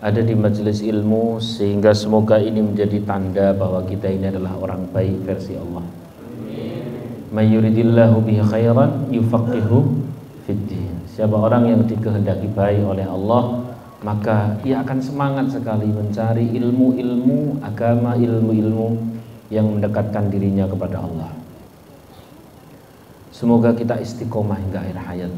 ada di majelis ilmu, sehingga semoga ini menjadi tanda bahwa kita ini adalah orang baik versi Allah. May yuridillahu bihi khairan yufaqihu fiddin. Siapa orang yang dikehendaki baik oleh Allah, maka ia akan semangat sekali mencari ilmu-ilmu agama, ilmu-ilmu yang mendekatkan dirinya kepada Allah. Semoga kita istiqomah hingga akhir hayat.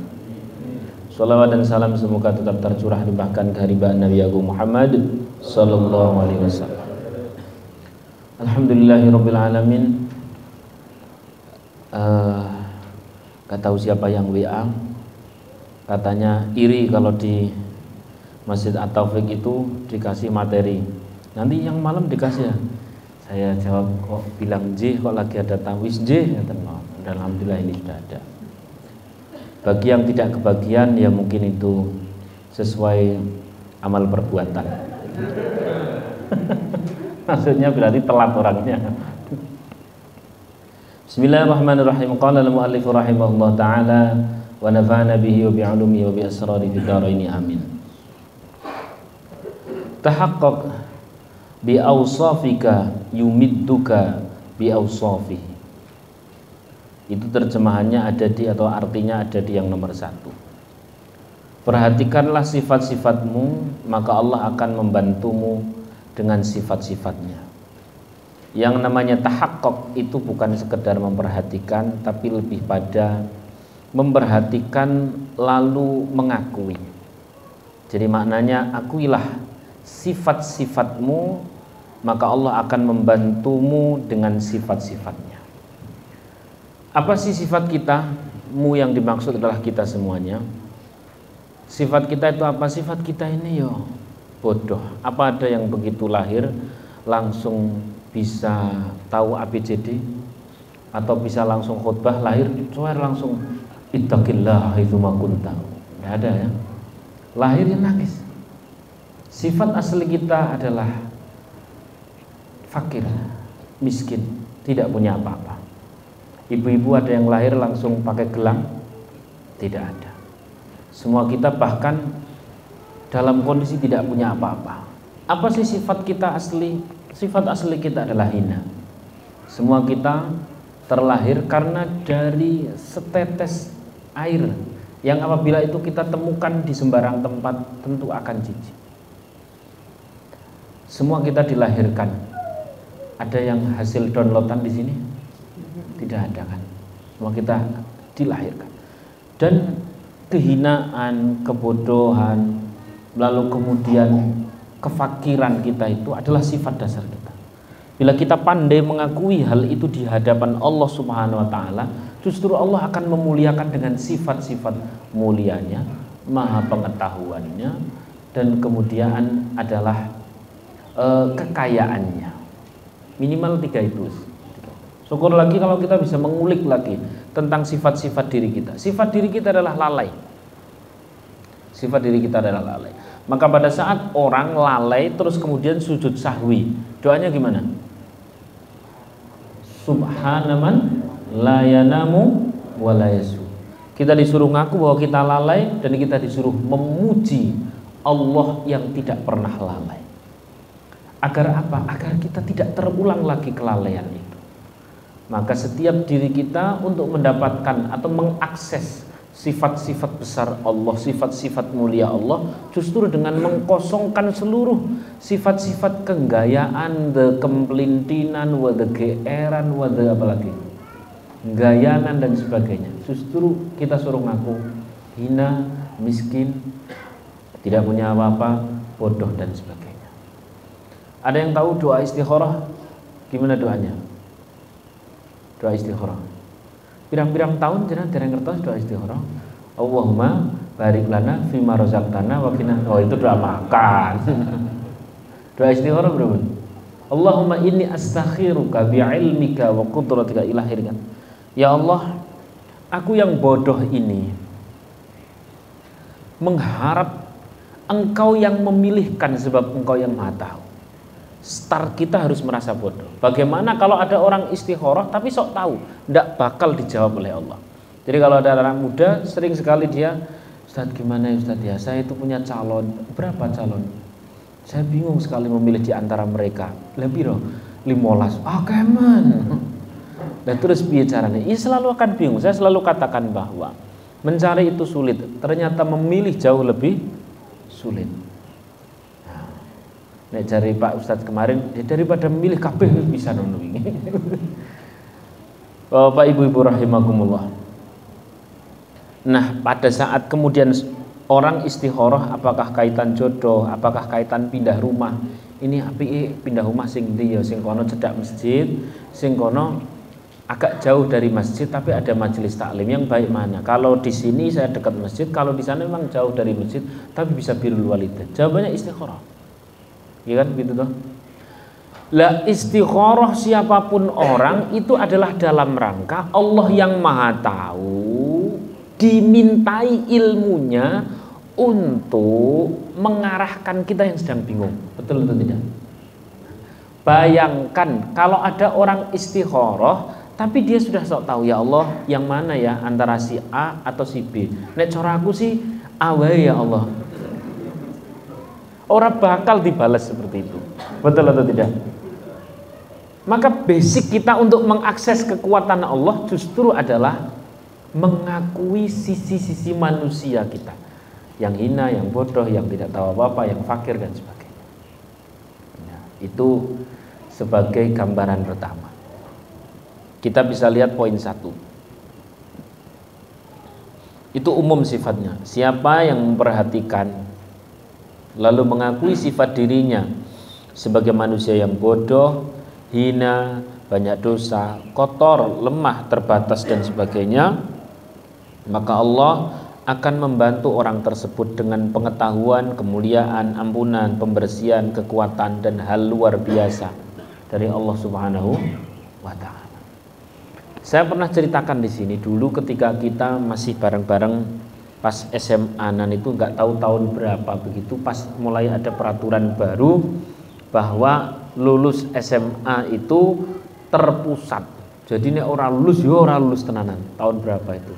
Salawat dan salam semoga tetap tercurah limpahkan ke haribaan Nabi Agung Muhammad sallallahu alaihi wasallam. Alhamdulillahirabbil alamin. Gak tahu siapa yang WA, katanya iri kalau di Masjid At-Taufik itu dikasih materi. Nanti yang malam dikasih ya. Saya jawab, kok bilang J, kok lagi ada tawis J? Dan alhamdulillah ini sudah ada. Bagi yang tidak kebagian ya mungkin itu sesuai amal perbuatan. Maksudnya berarti telat orangnya. Bismillahirrahmanirrahim. Qala al-muallif rahimahullah ta'ala wa nafa'ana bihi wa bi'ulumihi wa bi asrari fid dharain amin. Tahaqqaq bi awsafika yumidduka bi awsafihi. Itu terjemahannya ada di, atau artinya ada di yang nomor 1. Perhatikanlah sifat-sifatmu, maka Allah akan membantumu dengan sifat-sifatnya. Yang namanya tahaqqaq itu bukan sekedar memperhatikan, tapi lebih pada memperhatikan lalu mengakui. Jadi maknanya akuilah sifat-sifatmu, maka Allah akan membantumu dengan sifat-sifatnya. Apa sih sifat kita? Mu yang dimaksud adalah kita semuanya. Sifat kita itu apa? Sifat kita ini yo bodoh. Apa ada yang begitu lahir langsung bisa tahu ABCD, atau bisa langsung khutbah lahir suara langsung ittaqillah haitsuma kunta? Enggak ada ya. Lahirnya nangis. Sifat asli kita adalah fakir, miskin, tidak punya apa-apa. Ibu-ibu ada yang lahir langsung pakai gelang? Tidak ada. Semua kita bahkan dalam kondisi tidak punya apa-apa. Apa sih sifat kita asli? Sifat asli kita adalah hina. Semua kita terlahir karena dari setetes air yang apabila itu kita temukan di sembarang tempat tentu akan jijik. Semua kita dilahirkan. Ada yang hasil downloadan di sini? Tidak ada kan? Semua kita dilahirkan. Dan kehinaan, kebodohan, lalu kemudian kefakiran kita itu adalah sifat dasar kita. Bila kita pandai mengakui hal itu di hadapan Allah Subhanahu wa taala, justru Allah akan memuliakan dengan sifat-sifat mulianya, maha pengetahuannya, dan kemudian adalah kekayaannya. Minimal 3 itu. Syukur lagi kalau kita bisa mengulik lagi tentang sifat-sifat diri kita. Sifat diri kita adalah lalai. Sifat diri kita adalah lalai. Maka pada saat orang lalai terus kemudian sujud sahwi, doanya gimana? Subhanaman la yanamu wa la yasu. Kita disuruh ngaku bahwa kita lalai, dan kita disuruh memuji Allah yang tidak pernah lalai. Agar apa? Agar kita tidak terulang lagi kelalaian itu. Maka setiap diri kita untuk mendapatkan atau mengakses sifat-sifat besar Allah, sifat-sifat mulia Allah, justru dengan mengkosongkan seluruh sifat-sifat kenggayaan, the kemplintinan, the geeran, the apalagi gayanan dan sebagainya. Justru kita suruh ngaku hina, miskin, tidak punya apa-apa, bodoh dan sebagainya. Ada yang tahu doa istikharah? Gimana doanya? Doa istikharah. Pirang-pirang tahun jenengan dereng ngertos doa istikharah. Allahumma barik lana fima razaqtana wa qina. Oh, itu doa makan. Doa istikharah berapa? Allahumma inni astakhiruka bi'ilmika wa qudratika ila akhirnya. Ya Allah, aku yang bodoh ini mengharap Engkau yang memilihkan, sebab Engkau yang Maha tahu. Start kita harus merasa bodoh. Bagaimana kalau ada orang istikharah tapi sok tahu, tidak bakal dijawab oleh Allah. Jadi kalau ada anak muda sering sekali dia, Ustadz gimana ya Ustadz ya, saya itu punya calon. Berapa calon? Saya bingung sekali memilih di antara mereka. Lah piro? 15. Keman. Dan terus piye caranya? Selalu akan bingung. Saya selalu katakan bahwa mencari itu sulit, ternyata memilih jauh lebih sulit. Nek cari Pak Ustadz kemarin, daripada memilih kabeh bisa nono ini. Bapak Ibu-ibu rahimakumullah. Nah, pada saat kemudian orang istikharah, apakah kaitan jodoh, apakah kaitan pindah rumah? Ini api pindah rumah sing ndi ya, sing kono cedhak masjid, sing kono agak jauh dari masjid tapi ada majelis taklim, yang baik mana? Kalau di sini saya dekat masjid, kalau di sana memang jauh dari masjid tapi bisa birrul walidain. Jawabannya istikharah. Ya kan gitu toh. Lah istikharah siapapun orang itu adalah dalam rangka Allah yang Maha Tahu dimintai ilmunya untuk mengarahkan kita yang sedang bingung. Betul atau tidak? Bayangkan kalau ada orang istikharah tapi dia sudah sok tahu, ya Allah yang mana ya antara si A atau si B. Nek cara aku sih A wae ya Allah. Orang bakal dibalas seperti itu. Betul atau tidak? Maka basic kita untuk mengakses kekuatan Allah justru adalah mengakui sisi-sisi manusia kita, yang hina, yang bodoh, yang tidak tahu apa-apa, yang fakir dan sebagainya. Nah, itu sebagai gambaran pertama. Kita bisa lihat poin 1. Itu umum sifatnya. Siapa yang memperhatikan lalu mengakui sifat dirinya sebagai manusia yang bodoh, hina, banyak dosa, kotor, lemah, terbatas dan sebagainya, maka Allah akan membantu orang tersebut dengan pengetahuan, kemuliaan, ampunan, pembersihan, kekuatan dan hal luar biasa dari Allah Subhanahu wa taala. Saya pernah ceritakan di sini dulu ketika kita masih bareng-bareng pas SMA-an itu, nggak tahu tahun berapa begitu, pas mulai ada peraturan baru bahwa lulus SMA itu terpusat. Jadi ini orang lulus, ya orang lulus tenanan. Tahun berapa itu?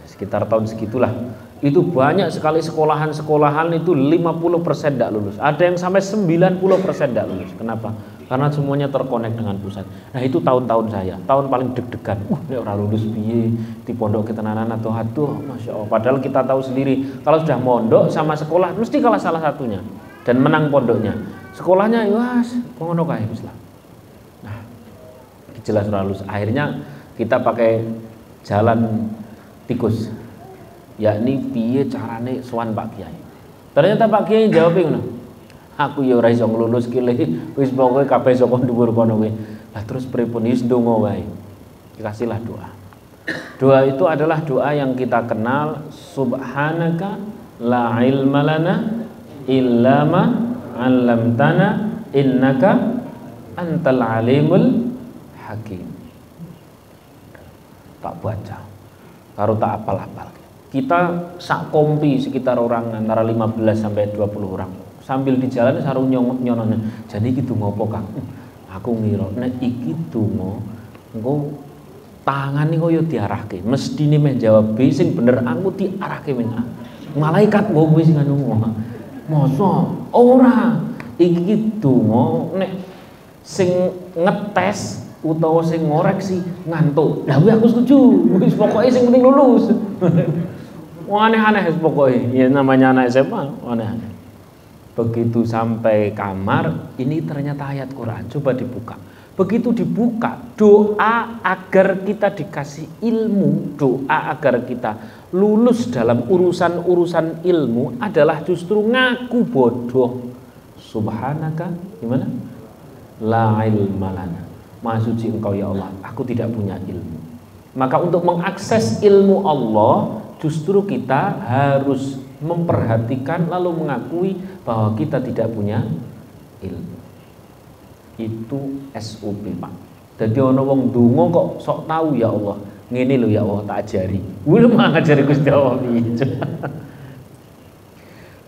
Sekitar tahun segitulah. Itu banyak sekali sekolahan-sekolahan itu 50% tidak lulus. Ada yang sampai 90% tidak lulus. Kenapa? Karena semuanya terkonek dengan pusat. Nah itu tahun-tahun saya, tahun paling deg-degan. Ini orang lulus piye di pondok ketenanan atau aduh, masya Allah. Padahal kita tahu sendiri kalau sudah mondok sama sekolah mesti kalah salah satunya dan menang pondoknya. Sekolahnya was ngono kae wis lah. Nah, jelas orang lulus. Akhirnya kita pakai jalan tikus. Yakni piye carane sowan Pak Kiai. Ternyata Pak Kiai jawab ngono. Aku ya ora iso nglulus ki le, wis pokoke kabeh saka dhuwur kono kuwi. Lah terus pripun wis ndonga wae. Dikasihlah doa. Doa itu adalah doa yang kita kenal, subhanaka la ilma lana illa ma 'allamtana innaka antal alimul hakim. Tak baca. Karo tak apal-apal. Kita sak kompi sekitar orang antara 15 sampai 20 orang. Sambil di jalan sarung nyono. Jadi iki donga apa Kang? Aku ngira nek iki donga engko tangane koyo diarahke. Mestine meh jawab B sing bener aku diarahke men A. Malaikat mbok kuwi sing anu. Mosok ora iki donga nek sing ngetes utawa sing ngoreksi ngantuk. Lah kuwi aku setuju. Wis pokoke sing penting lulus. Aneh-aneh pokoknya. Ya namanya anak SMA aneh-aneh. Begitu sampai kamar, ini ternyata ayat Quran. Coba dibuka. Begitu dibuka, doa agar kita dikasih ilmu, doa agar kita lulus dalam urusan-urusan ilmu adalah justru ngaku bodoh. Subhanaka, gimana? La ilma lana. Maha suci Engkau ya Allah, aku tidak punya ilmu. Maka untuk mengakses ilmu Allah, justru kita harus memperhatikan lalu mengakui bahwa kita tidak punya ilmu. Itu SOP Pak. Jadi ono wong donga kok sok tahu ya Allah. Ngene lho ya Allah tak ajari. Kuwi mah ngajari Gusti Allah piye.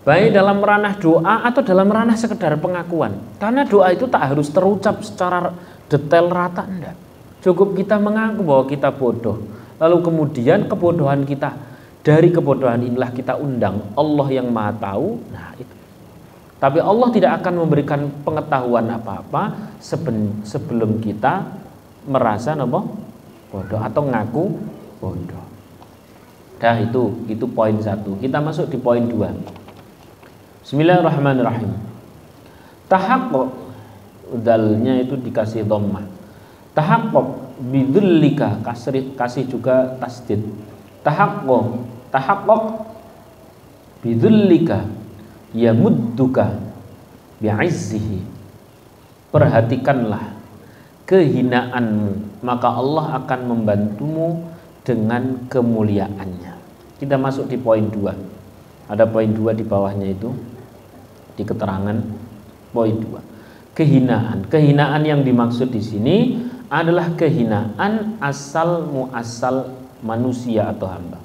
Baik dalam ranah doa atau dalam ranah sekedar pengakuan. Karena doa itu tak harus terucap secara detail rata, enggak. Cukup kita mengaku bahwa kita bodoh. Lalu kemudian kebodohan kita, dari kebodohan inilah kita undang Allah yang Maha Tahu. Nah itu Tapi Allah tidak akan memberikan pengetahuan apa-apa sebelum kita merasa bodoh atau ngaku bodoh. Dah itu poin 1. Kita masuk di poin 2. Bismillahirrahmanirrahim. Tahaqqaq, dalnya itu dikasih dhammah. Tahaqqaq bidzillika, kasih juga tasdid. Tahaqqaq bidzillika yamudduka bi'izzihi. Perhatikanlah kehinaanmu, maka Allah akan membantumu dengan kemuliaannya. Kita masuk di poin 2. Ada poin 2 di bawahnya itu, di keterangan poin 2. Kehinaan yang dimaksud di sini adalah kehinaan asal muasal manusia atau hamba.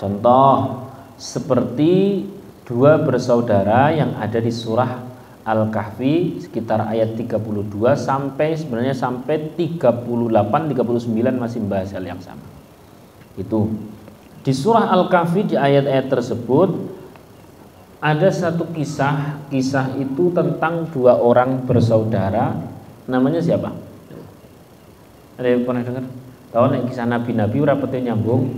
Contoh seperti 2 bersaudara yang ada di surah Al-Kahfi sekitar ayat 32 sampai 38 39 masih membahas hal yang sama. Itu di surah Al-Kahfi, di ayat-ayat tersebut ada satu kisah itu tentang 2 orang bersaudara. Namanya siapa? Ada yang pernah dengar? Tahu nek kisah nabi-nabi ora pete nyambung.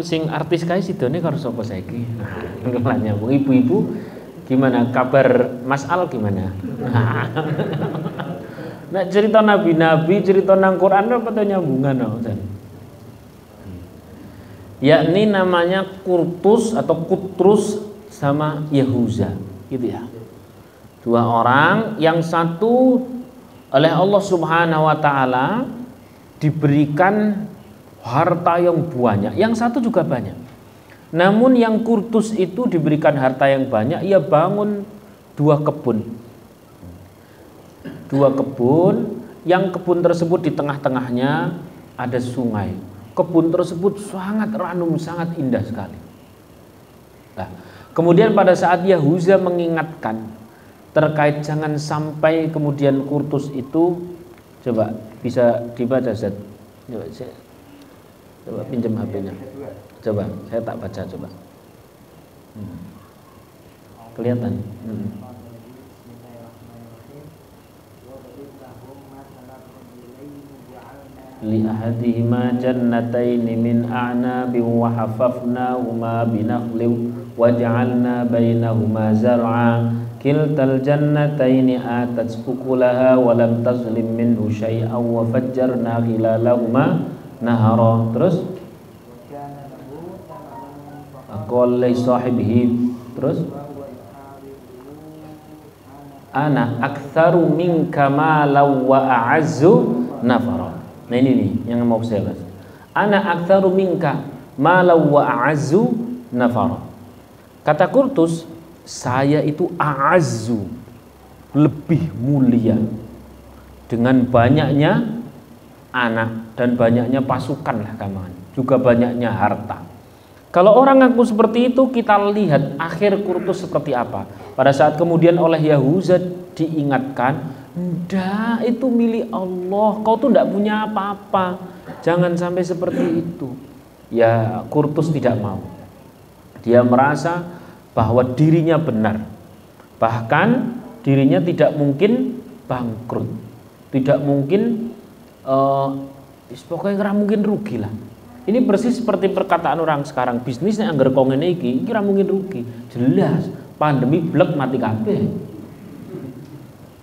Sing artis kae sidone karo sapa saiki? Nah, nyambung. Ibu-ibu gimana kabar Mas Al gimana? Nek cerita nabi-nabi, cerita nang Quran ora pete nyambungan yakni namanya Kurtus atau Kutrus sama Yahuza, gitu ya. 2 orang, yang satu oleh Allah Subhanahu wa taala diberikan harta yang banyak, yang satu juga banyak. Namun yang Kurtus itu diberikan harta yang banyak, ia bangun 2 kebun. 2 kebun, yang kebun tersebut di tengah-tengahnya ada sungai. Kebun tersebut sangat ranum, sangat indah sekali. Nah, kemudian pada saat Yahuza mengingatkan terkait jangan sampai kemudian Kurtus itu, coba bisa dibaca Zat. Coba pinjam HP-nya. Coba, saya tak baca coba. Kelihatan. Li ahadihima jannataini min a'nabin wa hafafnahuma binakhlin wa ja'alna bainahuma zar'a kiltal jannataini atat ukulaha wa lam tazlim minhu syai'an wa fajjarna khilalahuma nahara. Terus aqala li sahibihi, terus ana aktsaru minka malan wa a'azzu nafara. Nah ini nih yang mau saya bahas. Ana aktsaru minka malan wa a'azzu nafara. Kata Kurtus, saya itu a'azzu, lebih mulia dengan banyaknya anak dan banyaknya pasukan lah kawan, juga banyaknya harta. Kalau orang ngaku seperti itu, kita lihat akhir Kurtus seperti apa. Pada saat kemudian oleh Yahuza diingatkan, enggak, itu milik Allah, kau tuh enggak punya apa-apa, jangan sampai seperti itu. Ya, Kurtus tidak mau. Dia merasa bahwa dirinya benar, bahkan dirinya tidak mungkin bangkrut, tidak mungkin pokoknya nggak mungkin rugi lah. Ini persis seperti perkataan orang sekarang, bisnisnya anggar kau ngene iki kira mungkin rugi. Jelas pandemi blek mati kabeh.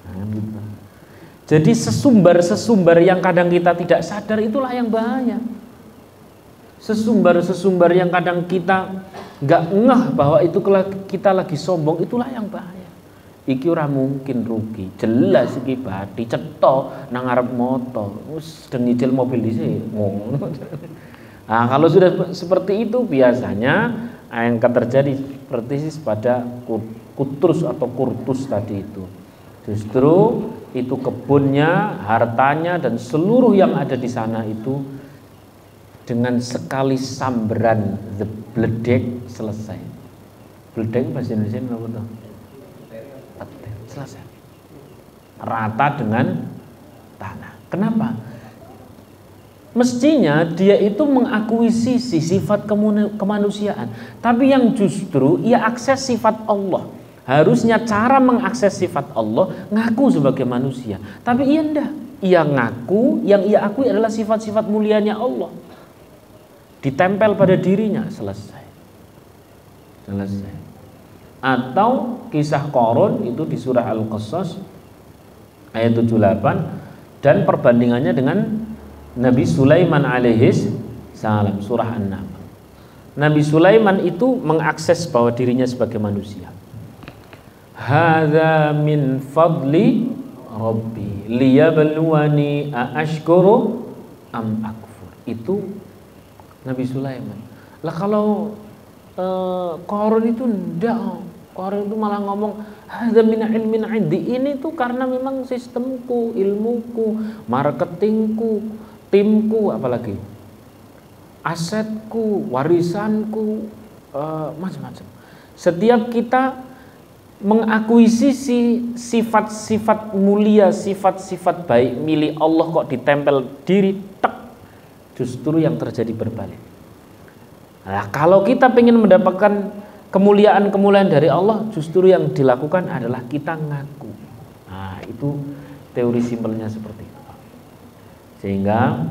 Nah, gitu. Jadi sesumbar yang kadang kita tidak sadar itulah yang bahaya. Sesumbar yang kadang kita nggak ngeh bahwa itu kita lagi sombong, itulah yang bahaya. Iki ora mungkin rugi, jelas iki bati cetok nang ngarep motor, wis den nyicil mobil dhisik ngono. Nah, kalau sudah seperti itu biasanya yang akan terjadi persis pada Kutrus atau Kurtus tadi itu. Justru itu kebunnya, hartanya dan seluruh yang ada di sana itu dengan sekali samberan bledek selesai. Bledek bahasa Indonesia apa tuh? Selesai. Rata dengan tanah. Kenapa? Mestinya dia itu mengakuisisi sifat kemanusiaan, tapi yang justru ia akses sifat Allah. Harusnya cara mengakses sifat Allah ngaku sebagai manusia. Tapi ia enggak. Ia ngaku, yang ia akui adalah sifat-sifat mulianya Allah. Ditempel pada dirinya, selesai. Atau kisah Qarun itu di surah Al-Qasas ayat 78 dan perbandingannya dengan Nabi Sulaiman alaihis salam, surah An-Naml. Nabi Sulaiman itu mengakses bahwa dirinya sebagai manusia. Hadza min fadli rabbi liyabluwani aashkuru am akfur. Itu Nabi Sulaiman. Lah kalau Qarun itu enggak. Qarun itu malah ngomong hadza min ilmin indi. Ini tuh karena memang sistemku, ilmuku, marketingku, timku, apalagi asetku, warisanku, macam-macam. Setiap kita mengakuisisi sifat-sifat mulia, sifat-sifat baik milik Allah kok ditempel diri, tek, justru yang terjadi berbalik. Nah, kalau kita ingin mendapatkan kemuliaan-kemuliaan dari Allah, justru yang dilakukan adalah kita ngaku. Nah, itu teori simpelnya seperti itu. Sehingga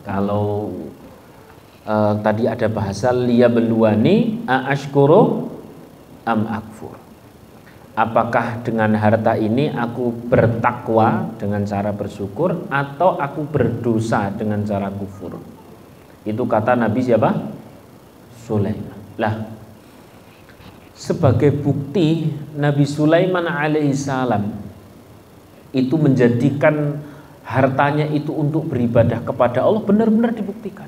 kalau tadi ada bahasa liyabluwani aashkuru am akfur. Apakah dengan harta ini aku bertakwa dengan cara bersyukur atau aku berdosa dengan cara kufur? Itu kata Nabi siapa? Sulaiman. Lah, sebagai bukti Nabi Sulaiman alaihissalam itu menjadikan hartanya itu untuk beribadah kepada Allah benar-benar dibuktikan.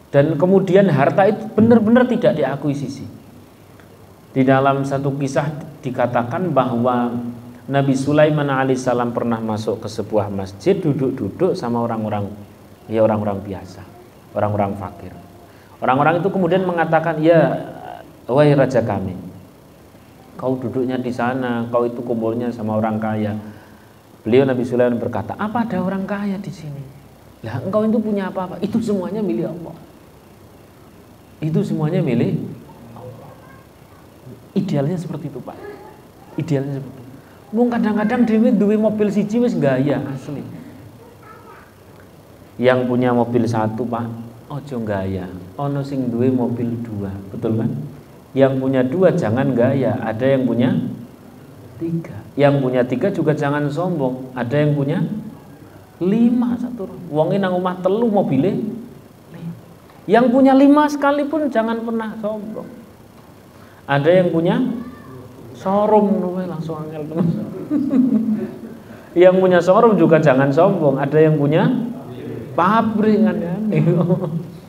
Dan kemudian harta itu benar-benar tidak diakuisisi. Di dalam satu kisah dikatakan bahwa Nabi Sulaiman alaihissalam pernah masuk ke sebuah masjid, duduk-duduk sama orang-orang biasa, orang-orang fakir. Orang-orang itu kemudian mengatakan, ya wahai raja kami, kau duduknya di sana, kau itu kumpulnya sama orang kaya. Beliau Nabi Sulaiman berkata, apa ada orang kaya di sini? Lah engkau itu punya apa-apa? Itu semuanya milik Allah. Itu semuanya milik Allah. Idealnya seperti itu, Pak. Idealnya seperti itu. Mung kadang-kadang dhewe duwe mobil siji wis gaya asli. Yang punya mobil satu, Pak, ojo gaya. Ono sing duwe mobil dua, betul kan? Yang punya dua jangan gaya. Ada yang punya tiga. Yang punya tiga juga jangan sombong. Ada yang punya lima satu. Wonge nang omah telu mobile. Yang punya lima sekalipun jangan pernah sombong. Ada yang punya showroom, langsung angel teman. Yang punya showroom juga jangan sombong. Ada yang punya pabrik kan ya.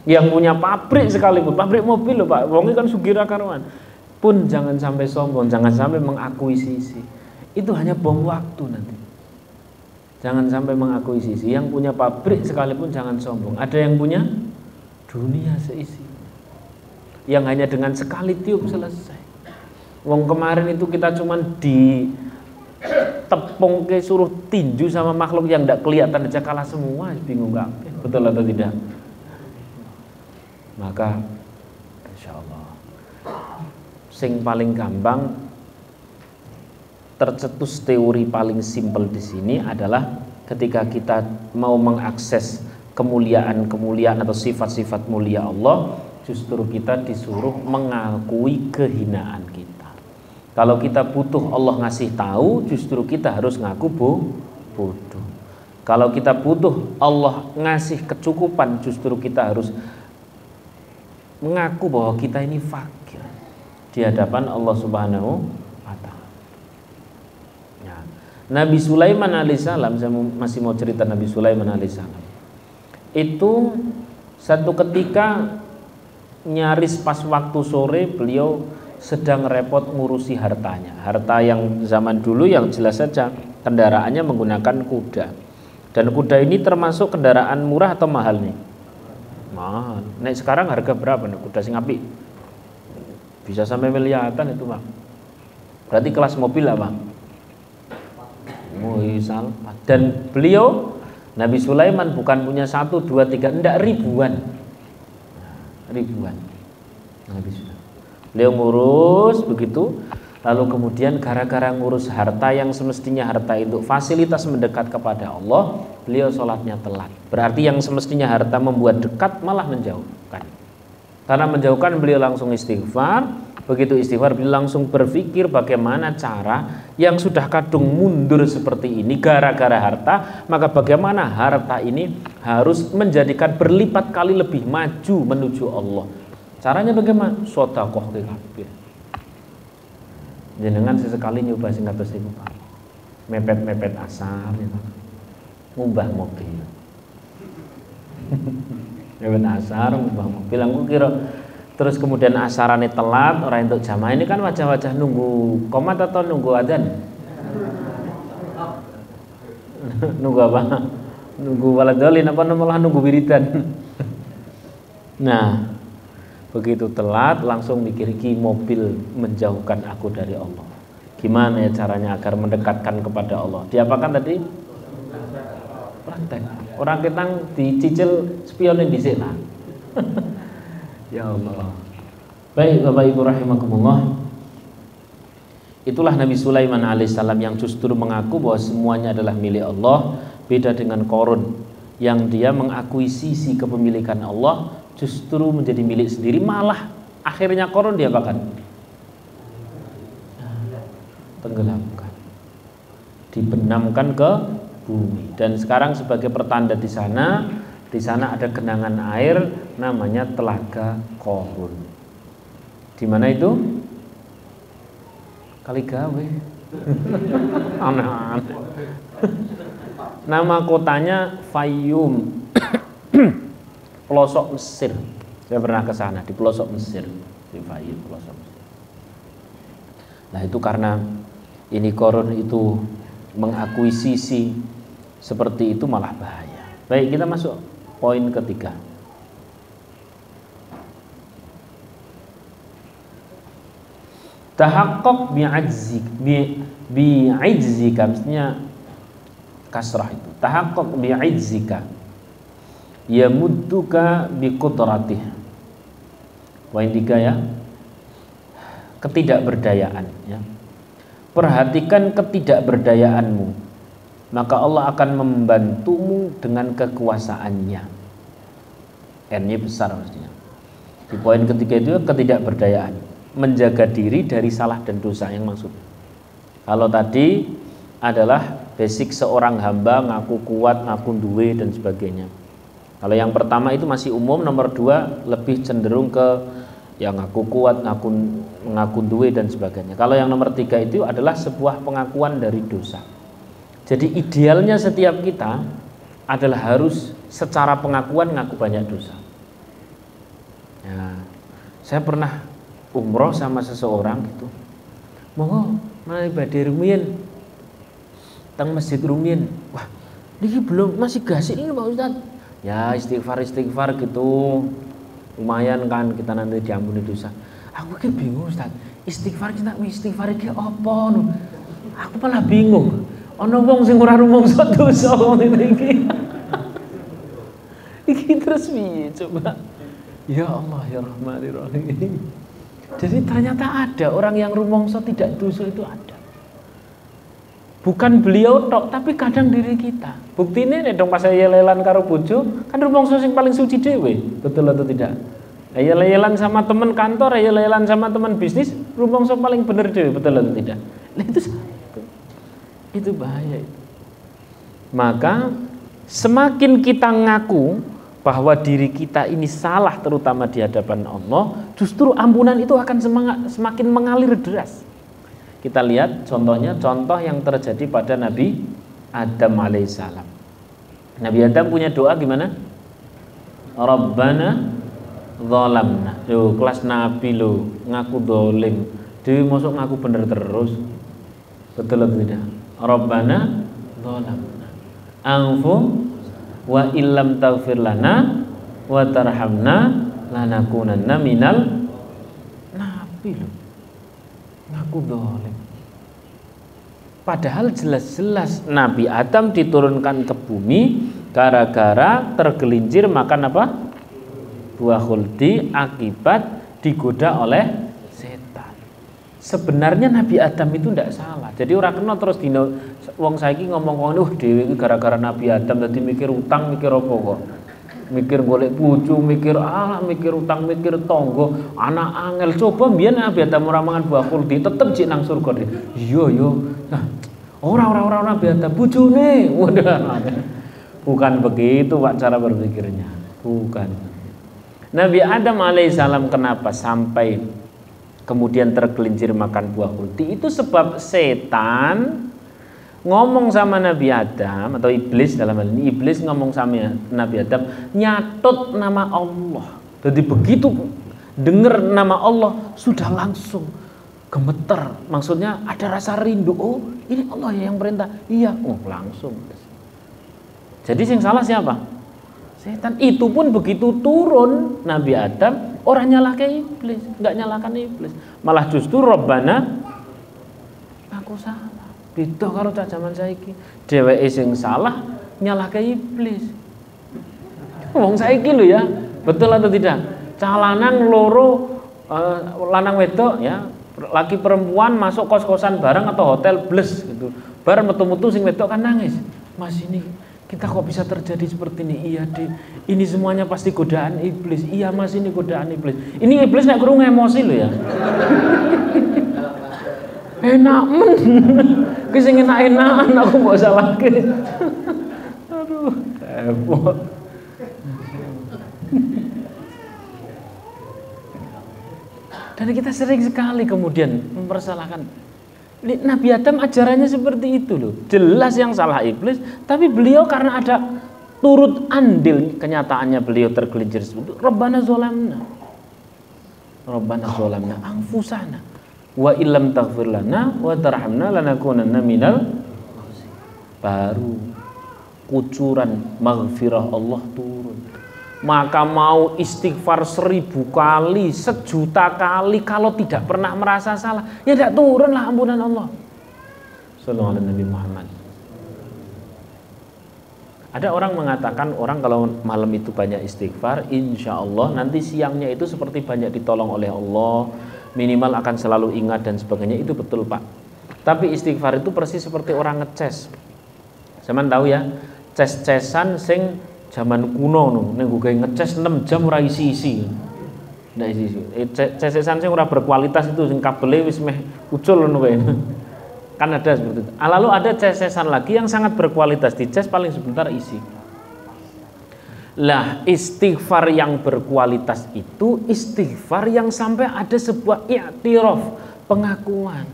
Yang punya pabrik sekalipun, pabrik mobil loh Pak. Wonge kan sugih karuan. Pun jangan sampai sombong, jangan sampai mengakuisisi. Itu hanya bom waktu nanti. Jangan sampai mengakuisisi. Yang punya pabrik sekalipun jangan sombong. Ada yang punya dunia seisi, yang hanya dengan sekali tiup selesai. Wong kemarin itu kita cuman di tepung ke suruh tinju sama makhluk yang tidak kelihatan aja kalah semua, bingung gak? Betul atau tidak? Maka insya Allah sing paling gampang tercetus teori paling simpel di sini adalah ketika kita mau mengakses kemuliaan-kemuliaan atau sifat-sifat mulia Allah, justru kita disuruh mengakui kehinaan kita. Kalau kita butuh Allah ngasih tahu, justru kita harus ngaku bodoh. Kalau kita butuh Allah ngasih kecukupan, justru kita harus mengaku bahwa kita ini fakir di hadapan Allah Subhanahu wa Ta'ala. Ya. Nabi Sulaiman alaihissalam, saya masih mau cerita Nabi Sulaiman alaihissalam. Itu satu ketika nyaris pas waktu sore beliau sedang repot ngurusi hartanya. Harta yang zaman dulu yang jelas saja kendaraannya menggunakan kuda. Dan kuda ini termasuk kendaraan murah atau mahal nih? Mahal. Nek sekarang harga berapa nih kuda sing apik? Bisa sampai miliaran itu, Pak. Berarti kelas mobil apa? Misal. Dan beliau Nabi Sulaiman bukan punya 1, 2, 3, enggak ribuan. Ribuan. Nabi Sulaiman. Beliau ngurus begitu Lalu kemudian gara-gara ngurus harta yang semestinya harta itu fasilitas mendekat kepada Allah, beliau sholatnya telat. Berarti yang semestinya harta membuat dekat malah menjauhkan. Karena menjauhkan beliau langsung istighfar. Begitu istighfar beliau langsung berpikir bagaimana cara yang sudah kadung mundur seperti ini gara-gara harta, maka bagaimana harta ini harus menjadikan berlipat kali lebih maju menuju Allah. Caranya bagaimana? Sedekah ke kabeh. Jenengan sesekali nyoba sing kados niku Pak. Mepet-mepet asar gitu. Ngubah mobil. Mepet asar ngubah mobil. Aku kira terus kemudian asarane telat, orang untuk jamaah ini kan wajah-wajah nunggu qomat atau nunggu adzan? Nunggu apa? Nunggu waladolin apa malah nunggu wiridan? Nah, begitu telat langsung mikir ki mobil menjauhkan aku dari Allah. Gimana ya caranya agar mendekatkan kepada Allah? Diapakan tadi? Praktek. Orang kita dicicil spionin di sini. Ya Allah. Baik Bapak Ibu rahimakumullah. Itulah Nabi Sulaiman alaihissalam yang justru mengaku bahwa semuanya adalah milik Allah. Beda dengan Qarun yang dia mengakuisisi kepemilikan Allah, justru menjadi milik sendiri, malah akhirnya Qarun dia bahkan tenggelamkan, dibenamkan ke bumi. Dan sekarang sebagai pertanda di sana ada genangan air namanya Telaga Qarun. Di mana itu? Kaligawe. Aneh-aneh. Nama kotanya Fayyum. Pelosok Mesir. Saya pernah ke sana di pelosok Mesir, di Fayyum pelosok Mesir. Nah, itu karena ini Qarun itu mengakuisisi seperti itu malah bahaya. Baik, kita masuk poin ketiga. Tahaqqaq bi'ajzika, maksudnya kasrah itu. Tahaqqaq bi'ajzika yamudduka biqudratih. Poin 3 ya. Ketidakberdayaan ya. Perhatikan ketidakberdayaanmu, maka Allah akan membantumu dengan kekuasaannya. N-nya besar maksudnya. Di poin ketiga itu ketidakberdayaan, menjaga diri dari salah dan dosa yang maksud. Kalau tadi adalah basic seorang hamba, ngaku kuat, ngaku duwe dan sebagainya. Kalau yang pertama itu masih umum, nomor 2 lebih cenderung ke yang ngaku kuat, ngaku duwe dan sebagainya. Kalau yang nomor 3 itu adalah sebuah pengakuan dari dosa. Jadi idealnya setiap kita adalah harus secara pengakuan ngaku banyak dosa. Ya, saya pernah umroh sama seseorang gitu. Monggo mana badhe rumiyin teng Masjid Rumiyin. Wah, niki belum masih gasik ini Pak Ustaz. Ya istighfar gitu. Lumayan kan kita nanti diampuni dosa. Aku ki bingung Ustaz. Istighfar iki apa no? Aku malah bingung. Ana wong sing ora rumangsa dosa ngene iki. Iki terus piye coba? Ya Allah ya Rahmanir Rahim. Jadi ternyata ada orang yang rumangsa tidak dosa itu ada. Bukan beliau tok, tapi kadang diri kita. Buktine nek dong pas yelan karo bojo, kan rumangsa sing paling suci dhewe. Betul atau tidak? Yelan sama teman kantor, yelan sama teman bisnis, rumangsa paling bener dhewe, betul atau tidak? Nah, itu bahaya itu. Maka semakin kita ngaku bahwa diri kita ini salah terutama di hadapan Allah, justru ampunan itu akan semakin mengalir deras. Kita lihat contohnya, contoh yang terjadi pada Nabi Adam alaihissalam. Nabi Adam punya doa gimana? Rabbana dzalamna. Yo kelas Nabi lo, ngaku dolim. Dewi masuk ngaku bener terus. Betul atau tidak? Rabbana dzalamna. Anfu wa illam taghfir lana wa tarhamna lanakunanna minal Nabi lo. Ngaku dolim. Padahal jelas-jelas Nabi Adam diturunkan ke bumi gara-gara tergelincir makan apa? Buah khuldi akibat digoda oleh setan. Sebenarnya Nabi Adam itu tidak salah. Jadi orang kena terus dino wong saiki ngomong dhewe iki gara-gara Nabi Adam dadi mikir utang, mikir apa kok. Mikir golek bojo, mikir utang, mikir tangga, anak angel. Coba mbiyen Nabi Adam ora mangan buah kuldi, tetep jek nang surga deh. Iya yo. Nah, ora Nabi Adam bojone. Bukan begitu Pak cara berpikirnya. Bukan. Nabi Adam alaihissalam kenapa sampai kemudian tergelincir makan buah kuldi? Itu sebab setan ngomong sama Nabi Adam, atau iblis dalam hal ini, iblis ngomong sama Nabi Adam, nyatut nama Allah. Jadi begitu dengar nama Allah sudah langsung gemeter. Maksudnya ada rasa rindu. Oh, ini Allah yang perintah. Iya, oh langsung. Jadi yang salah siapa? Setan. Itu pun begitu turun Nabi Adam, orang nyalahkan iblis, enggak nyalahkan iblis. Malah justru Rabbana aku salah. Beda karo cah zaman saiki. Dheweke sing salah nyalahkan iblis. Wong saiki lho ya. Betul atau tidak? Cah lanang loro lanang wedok ya, laki perempuan masuk kos-kosan bareng atau hotel bles gitu. Bar metu-metu sing wedok kan nangis. Mas ini kita kok bisa terjadi seperti ini? Iya deh, ini semuanya pasti godaan iblis. Iya mas, ini godaan iblis. Ini iblis nek kurung emosi loh ya. Enak men, kisah enak-enakan aku mau salah ke. Aduh, repot. Dan kita sering sekali kemudian mempersalahkan. Nabi Adam ajarannya seperti itu loh. Jelas yang salah iblis, tapi beliau karena ada turut andil, kenyataannya beliau tergelincir seperti itu. Rabbana zolamna anfusana wa illam taghfir lana wa tarhamna lanakunanna minal baru kucuran maghfirah Allah turun. Maka mau istighfar 1000 kali, 1.000.000 kali, kalau tidak pernah merasa salah, ya tidak turunlah ampunan Allah. Sallallahu alaihi Nabi Muhammad. Ada orang mengatakan orang kalau malam itu banyak istighfar, insya Allah nanti siangnya itu seperti banyak ditolong oleh Allah, minimal akan selalu ingat dan sebagainya. Itu betul Pak. Tapi istighfar itu persis seperti orang ngeces. Zaman tahu ya, ces-cesan sing zaman kuno ning gue ngecas 6 jam ora isi-isi. Ndak isi-isi. Cesesan sing ora berkualitas itu sing kabele wis meh ucul ngono kae. Kan ada seperti itu. Lalu ada cesesan lagi yang sangat berkualitas, dicas paling sebentar isi. Lah, istighfar yang berkualitas itu istighfar yang sampai ada sebuah i'tiraf, pengakuan.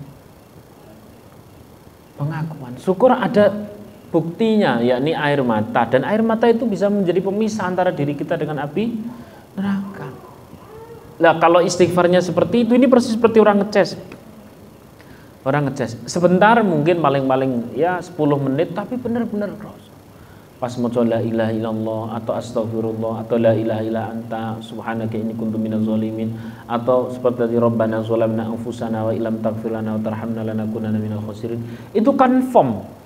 Syukur ada buktinya, yakni air mata, dan air mata itu bisa menjadi pemisah antara diri kita dengan api neraka. Nah, kalau istighfarnya seperti itu, ini persis seperti orang ngeces. Sebentar mungkin paling-paling ya 10 menit, tapi benar-benar cross. Pas maca la ilaha illallah atau astagfirullah atau la ilaha illa anta subhanaka inni kuntu minaz zalimin, atau seperti tadi Rabbana zolamna anfusana wa illam taghfir lana wa tarhamna lanakunanna minal khosirin. Itu kan form.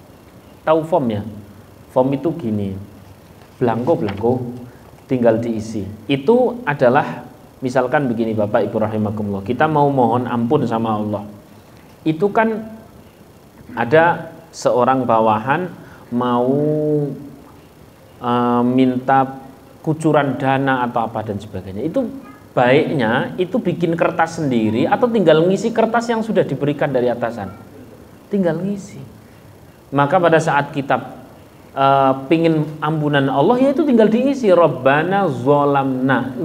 Tahu form ya? Form itu gini, belangko tinggal diisi. Itu adalah misalkan begini Bapak Ibu rahimakumullah, kita mau mohon ampun sama Allah. Itu kan ada seorang bawahan mau minta kucuran dana atau apa dan sebagainya. Itu baiknya itu bikin kertas sendiri atau tinggal ngisi kertas yang sudah diberikan dari atasan. Tinggal ngisi. Maka pada saat kita pingin ampunan Allah, ya itu tinggal diisi Rabbana zolamna.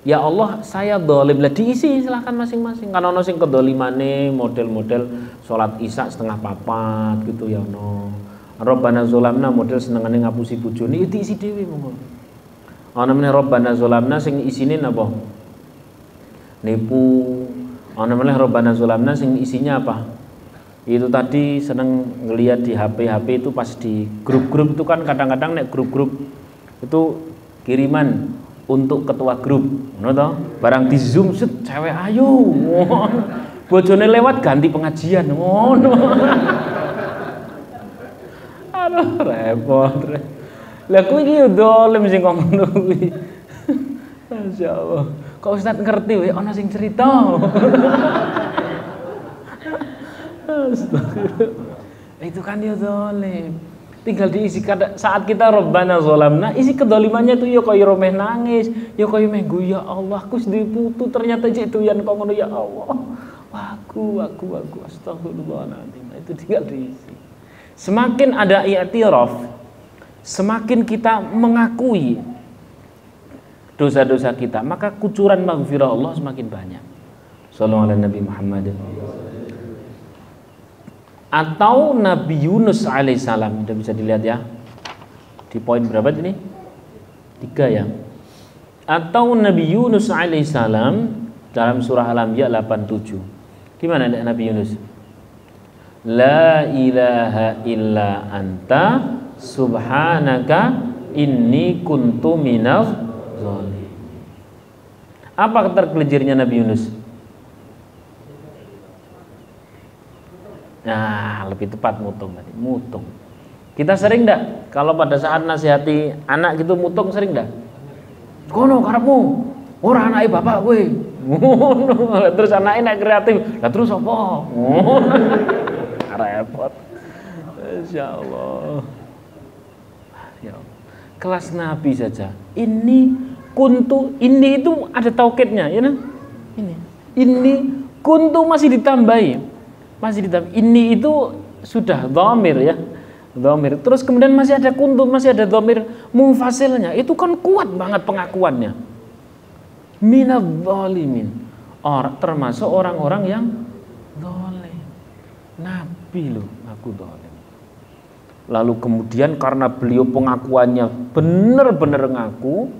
Ya Allah saya dolim, lah diisi silahkan masing-masing. Karena ono sing kedolimane model-model sholat isya setengah 4 gitu ya ono. Rabbana zolamna model senengane ngapusi bojone, itu diisi dhewe monggo. Ana meneh Rabbana zolamna sing isine napa? Nipu. Ana meneh Rabbana zolamna sing isinya apa? Itu tadi seneng ngelihat di HP itu pas di grup-grup itu kan kadang-kadang nek grup-grup itu kiriman untuk ketua grup, ngono to? Barang di Zoom set cewek ayu. Bojone lewat ganti pengajian, ngono. Aduh repot. Lah kuwi iki yo dolim sing kok ngono kuwi. Masyaallah. Kok Ustaz ngerti we ana sing cerita. Itu kan dia zalim. Tinggal diisi saat kita Rabbana zalamna, isi kedolimannya itu ya kaya meh nangis, ya kaya meh ya Allah, aku sedih putu ternyata itu yang kau ngono ya Allah. Aku astagfirullahaladzim. Itu tinggal diisi. Semakin ada i'tiraf, semakin kita mengakui dosa-dosa kita, maka kucuran maghfirah Allah semakin banyak. Sallallahu alaihi Nabi Muhammad. Atau Nabi Yunus alaihissalam, sudah bisa dilihat ya di poin berapa ini? 3 ya. Atau Nabi Yunus alaihissalam dalam surah Al-Anbiya 87. Gimana Nabi Yunus? La ilaha illa anta subhanaka inni kuntu minaz zalimin. Apa tergelincirnya Nabi Yunus? Nah, lebih tepat mutung tadi, mutung. Kita sering enggak kalau pada saat nasihati anak gitu mutung, sering enggak? Kono karepmu, ora anake bapak kowe. Ngono. Terus anake nek kreatif, lah terus apa? Ngono. Repot. Insyaallah. Ya. Kelas Nabi saja. Ini kuntu, ini itu ada taukidnya, ya nah? Ini kuntu masih ditambahi. Ini itu sudah dhamir ya, dhamir. Terus kemudian masih ada kuntu, masih ada dhamir mufasilnya. Itu kan kuat banget pengakuannya. Minadz zalimin, termasuk orang-orang yang zalim. Nabi loh, aku zalim. Lalu kemudian karena beliau pengakuannya benar-benar ngaku,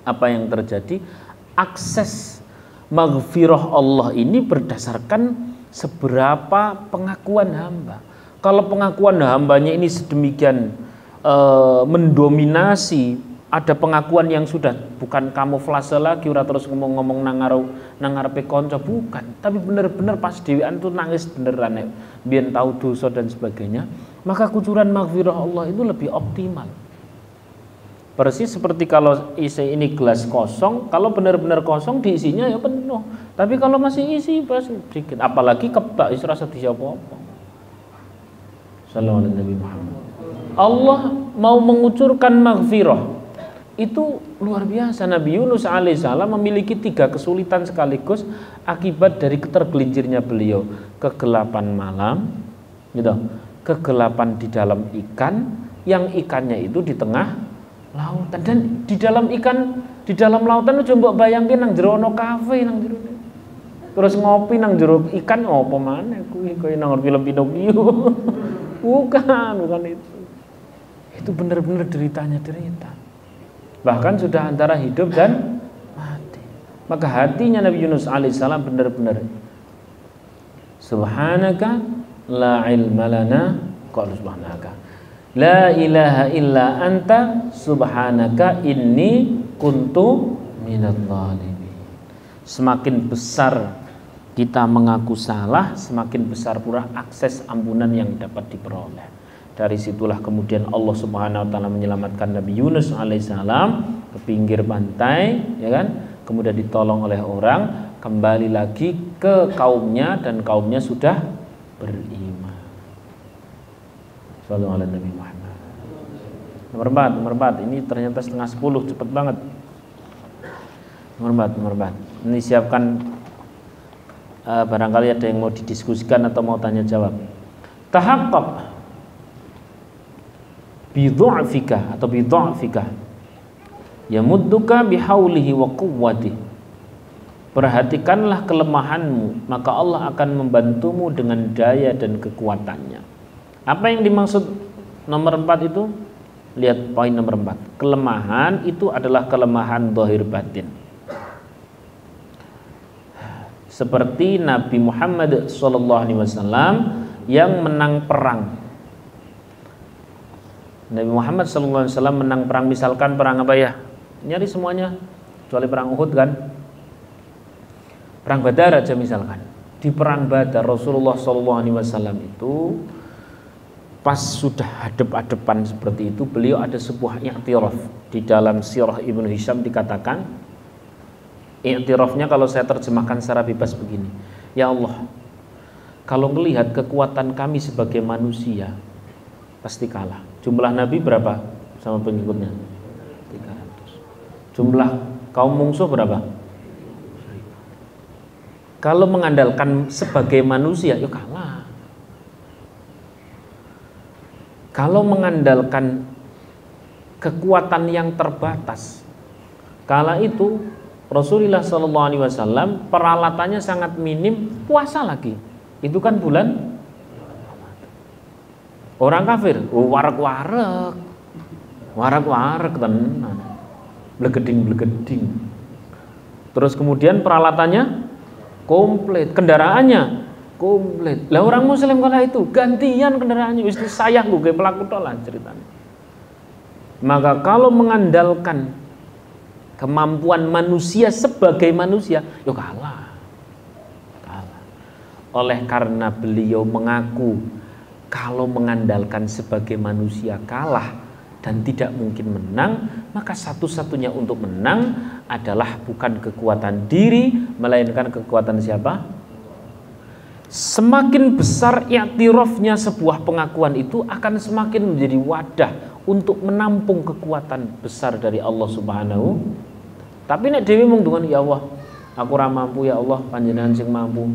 apa yang terjadi? Akses maghfirah Allah ini berdasarkan seberapa pengakuan hamba. Kalau pengakuan hambanya ini sedemikian mendominasi, ada pengakuan yang sudah bukan kamuflase lagi, ora terus ngomong-ngomong nangarepe kanca, bukan, tapi benar-benar pas dhewean tuh nangis beneran biyen tahu dosa dan sebagainya, maka kucuran maghfirah Allah itu lebih optimal. Persis seperti kalau isi ini gelas kosong, kalau benar-benar kosong diisinya ya penuh. Tapi kalau masih isi pasti sedikit, apalagi kebak isi rasa apa-apa. Sallallahu alaihi Muhammad. Allah mau mengucurkan maghfirah itu luar biasa. Nabi Yunus alaihissalam memiliki 3 kesulitan sekaligus akibat dari ketergelincirnya beliau. Kegelapan malam, gitu. Kegelapan di dalam ikan, yang ikannya itu di tengah lautan, dan di dalam ikan, di dalam lautan itu coba bayangin nang jero ono kafe nang jero. Terus ngopi nang jero ikan apa maneh kuwi kaya nang film Pinocchio. bukan itu. Itu benar-benar derita. Bahkan sudah antara hidup dan mati. Maka hatinya Nabi Yunus alaihissalam benar-benar subhanaka la ilma lana qala subhanaka la ilaha illa anta subhanaka inni kuntu minadz zalimin. Semakin besar kita mengaku salah, semakin besar pula akses ampunan yang dapat diperoleh. Dari situlah kemudian Allah Subhanahu wa taala menyelamatkan Nabi Yunus alaihissalam ke pinggir pantai, ya kan? Kemudian ditolong oleh orang, kembali lagi ke kaumnya dan kaumnya sudah beriman. Sallallahu alaihi Nabi Muhammad. Nomor 4, ini ternyata 9:30, cepet banget. Nomor 4. Ini siapkan, barangkali ada yang mau didiskusikan atau mau tanya jawab. Tahaqqaq bidha'fika atau bidha'fika yamudduka bihaulihi wa quwwatihi. Perhatikanlah kelemahanmu, maka Allah akan membantumu dengan daya dan kekuatannya. Apa yang dimaksud nomor 4 itu? Lihat poin nomor 4. Kelemahan itu adalah kelemahan zahir batin. Seperti Nabi Muhammad SAW yang menang perang. Nabi Muhammad SAW menang perang, misalkan perang apa ya? Nyari semuanya, kecuali perang Uhud kan? Perang Badar aja misalkan. Di perang Badar Rasulullah SAW itu pas sudah hadap-hadapan seperti itu, beliau ada sebuah i'tiraf. Di dalam sirah Ibnu Hisham dikatakan, i'tirafnya kalau saya terjemahkan secara bebas begini: ya Allah, kalau melihat kekuatan kami sebagai manusia pasti kalah. Jumlah nabi berapa sama pengikutnya? 300. Jumlah kaum mungsuh berapa? 1000. Kalau mengandalkan sebagai manusia, ya kalah. Kalau mengandalkan kekuatan yang terbatas, kala itu Rasulullah SAW peralatannya sangat minim, puasa lagi. Itu kan bulan orang kafir, warak-warak tenan, blegeding. Terus kemudian peralatannya komplit, kendaraannya komplit. Lah orang muslim kala itu gantian kendaraannya, wis sayang gue pelaku tolan ceritanya. Maka kalau mengandalkan kemampuan manusia sebagai manusia, yo kalah. Oleh karena beliau mengaku kalau mengandalkan sebagai manusia kalah dan tidak mungkin menang, maka satu-satunya untuk menang adalah bukan kekuatan diri, melainkan kekuatan siapa? Semakin besar i'tirafnya sebuah pengakuan itu akan semakin menjadi wadah untuk menampung kekuatan besar dari Allah Subhanahu. Tapi nek dhewe mung dengan ya Allah, aku ora mampu ya Allah, panjenengan sing mampu.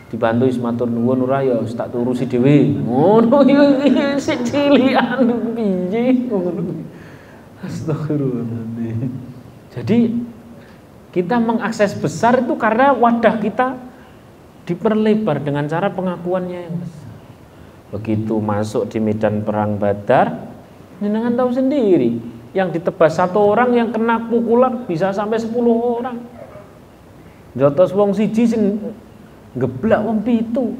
Dibantu matur nuwun ora ya tak turusi dhewe. Ngono iki sik cilikan piye ngono. Astagfirullahaladzim. Jadi kita mengakses besar itu karena wadah kita diperlebar dengan cara pengakuannya yang besar. Begitu masuk di medan perang Badar, jenengan tahu sendiri, yang ditebas satu orang yang kena pukulan bisa sampai 10 orang. Jotos wong siji sing geblak wong pitu.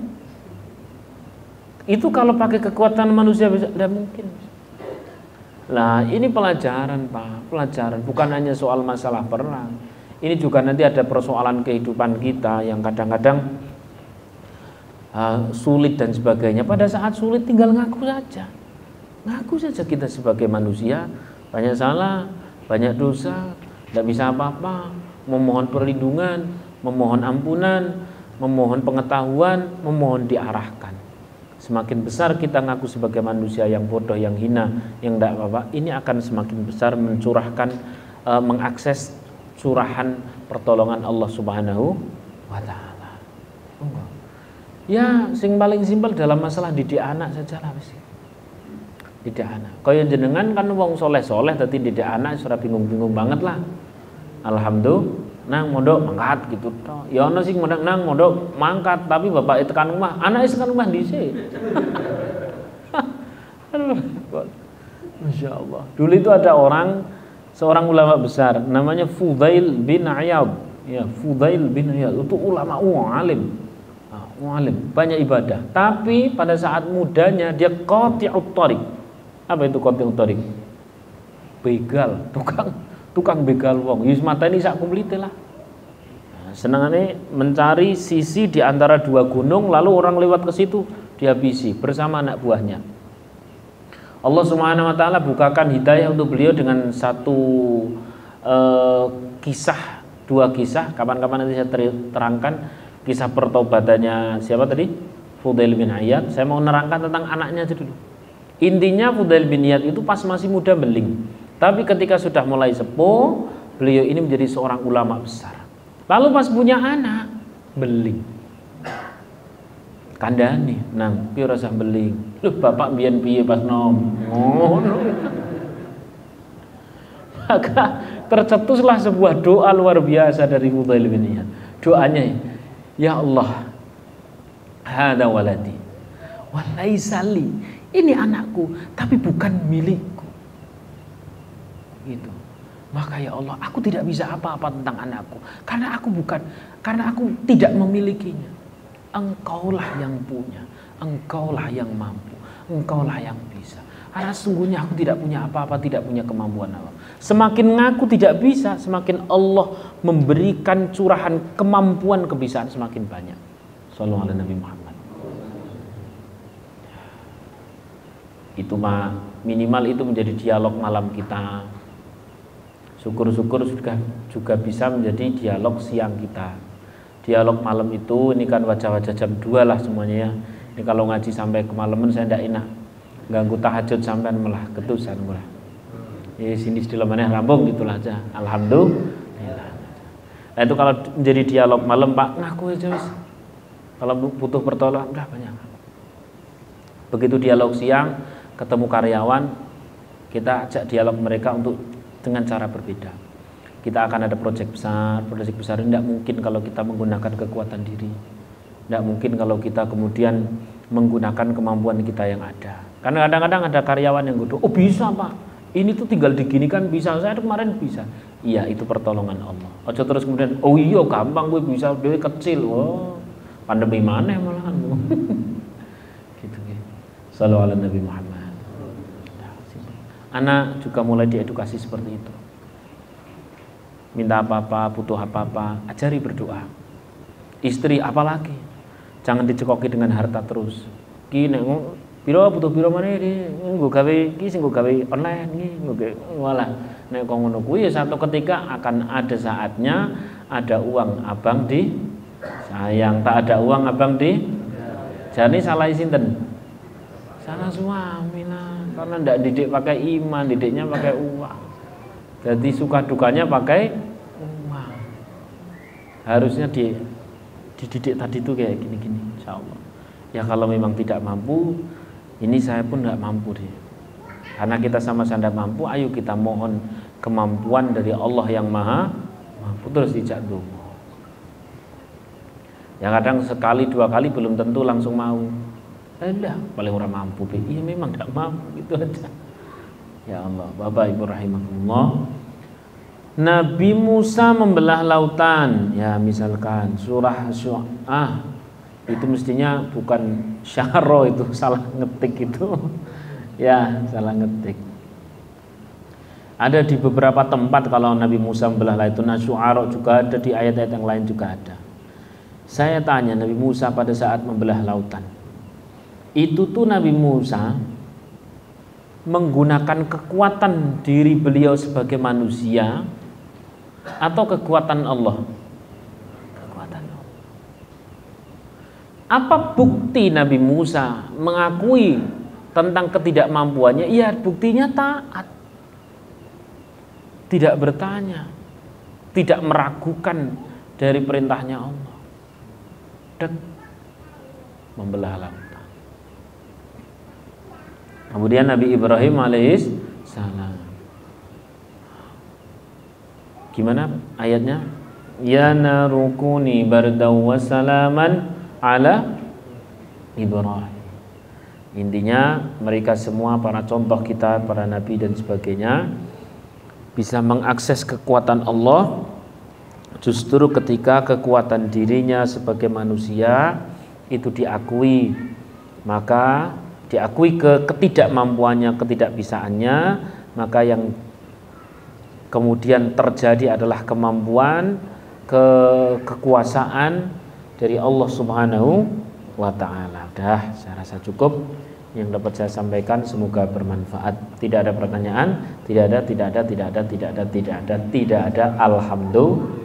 Itu kalau pakai kekuatan manusia bisa, tidak mungkin. Nah, ini pelajaran, Pak, pelajaran. Bukan hanya soal masalah perang. Ini juga nanti ada persoalan kehidupan kita yang kadang-kadang sulit dan sebagainya. Pada saat sulit tinggal ngaku saja. Ngaku saja kita sebagai manusia banyak salah, banyak dosa, tidak bisa apa-apa, memohon perlindungan, memohon ampunan, memohon pengetahuan, memohon diarahkan. Semakin besar kita ngaku sebagai manusia yang bodoh, yang hina, yang tidak apa-apa, ini akan semakin besar mencurahkan, mengakses curahan pertolongan Allah Subhanahu wa Ta'ala. Ya, sing paling simpel dalam masalah didik anak saja lah wis. Didik anak. Kaya jenengan kan wong soleh-soleh dadi didik anak ora bingung-bingung banget lah. Alhamdulillah, nang mondok mangkat gitu toh. Ya ana sing nang mondok mangkat tapi bapak tekan rumah, anake tekan rumah dhisik. Masya Allah. Dulu itu ada seorang ulama besar namanya Fudail bin Iyad. Ya, Fudail bin Iyad itu ulama alim. Alim, banyak ibadah. Tapi pada saat mudanya dia qati'ut thariq. Apa itu qati'ut thariq? Begal, tukang begal wong. Wis mateni sak kumplite lah. Nah, senengane mencari sisi di antara dua gunung lalu orang lewat ke situ dihabisi bersama anak buahnya. Allah Subhanahu wa taala bukakan hidayah untuk beliau dengan satu kisah, dua kisah. Kapan-kapan nanti saya terangkan kisah pertobatannya siapa tadi? Fudail bin Iyad. Saya mau menerangkan tentang anaknya aja dulu. Intinya Fudail bin Iyad itu pas masih muda beling. Tapi ketika sudah mulai sepuh, beliau ini menjadi seorang ulama besar. Lalu pas punya anak, beling. Kandhane nang piye ora usah beling. Lho bapak mbiyen piye pas nom. Ngono. Maka tercetuslah sebuah doa luar biasa dari Fudail bin Iyad. Doanya, ya Allah, hada waladi walaisali, ini anakku tapi bukan milikku gitu. Maka ya Allah, aku tidak bisa apa-apa tentang anakku karena aku tidak memilikinya. Engkaulah yang punya, engkaulah yang mampu, engkaulah yang bisa. Karena sungguhnya aku tidak punya apa-apa, tidak punya kemampuan apa. Semakin ngaku tidak bisa, semakin Allah memberikan curahan kemampuan kebisaan semakin banyak. Sallallahu alaihi Nabi Muhammad. Itu mah minimal itu menjadi dialog malam kita. Syukur-syukur juga bisa menjadi dialog siang kita. dialog malam itu ini kan wajah-wajah jam 2 lah semuanya ya. Ini kalau ngaji sampai kemalaman saya tidak enak, ganggu tahajud sampean malah ketusan malah. Ya sini sedelamannya rambung gitulah aja. Alhamdulillah. Nah itu kalau menjadi dialog malam Pak, ngaku aja wis. Kalau butuh pertolongan udah banyak. Begitu dialog siang, ketemu karyawan, kita ajak dialog mereka untuk dengan cara berbeda. Kita akan ada proyek besar ini tidak mungkin kalau kita menggunakan kekuatan diri. Tidak mungkin kalau kita kemudian menggunakan kemampuan kita yang ada. Karena kadang-kadang ada karyawan yang guduh, oh bisa Pak, ini tuh tinggal diginikan bisa, saya kemarin bisa. Iya itu pertolongan Allah. Ojo terus kemudian, oh iya gampang gue bisa, gue kecil. Oh pandemi mana malahan. Gitu ya. Sallallahu ala Nabi Muhammad. Anak juga mulai diedukasi seperti itu. Minta apa-apa, butuh apa-apa, ajari berdoa. Istri apalagi, jangan dicekoki dengan harta terus. Ki nek piro butuh piro maneh iki nggo gawe iki sing nggo gawe online iki nggo walah nek kok ngono kuwi ya satu ketika akan ada saatnya ada uang abang di sayang, tak ada uang abang di jane salah sinten? Salah suami lah, karena ndak didik pakai iman, didiknya pakai uang. Jadi suka dukanya pakai uang. Harusnya dididik tadi itu kayak gini-gini, insyaallah. Ya kalau memang tidak mampu, ini saya pun tidak mampu deh. Karena kita sama-sama tidak mampu, ayo kita mohon kemampuan dari Allah yang maha mampu, terus dijak donga. Ya kadang sekali dua kali belum tentu langsung mau. Alah, paling orang mampu, iya memang tidak mampu, gitu aja. Ya Allah, Bapak Ibu rahimahullah. Nabi Musa membelah lautan, ya misalkan surah Syu'ah itu mestinya bukan syaro, itu salah ngetik itu. Ya, salah ngetik. Ada di beberapa tempat kalau Nabi Musa membelah lautan, Syu'ara juga ada, di ayat-ayat yang lain juga ada. Saya tanya Nabi Musa pada saat membelah lautan, itu tuh Nabi Musa menggunakan kekuatan diri beliau sebagai manusia atau kekuatan Allah? Kekuatan Allah. Apa bukti Nabi Musa mengakui tentang ketidakmampuannya? Iya, buktinya taat, tidak bertanya, tidak meragukan dari perintahnya Allah. Dan membelah lautan. Kemudian Nabi Ibrahim alaihissalam, gimana ayatnya? Ya narukuni bardaw wa salaman ala Ibrahim. Intinya mereka semua para contoh kita, para nabi dan sebagainya, bisa mengakses kekuatan Allah justru ketika kekuatan dirinya sebagai manusia itu diakui, maka diakui ketidakmampuannya, ketidakbisaannya, maka yang kemudian terjadi adalah kemampuan, kekuasaan dari Allah Subhanahu wa ta'ala. Dah, saya rasa cukup yang dapat saya sampaikan, semoga bermanfaat. Tidak ada pertanyaan? Tidak ada. Alhamdulillah.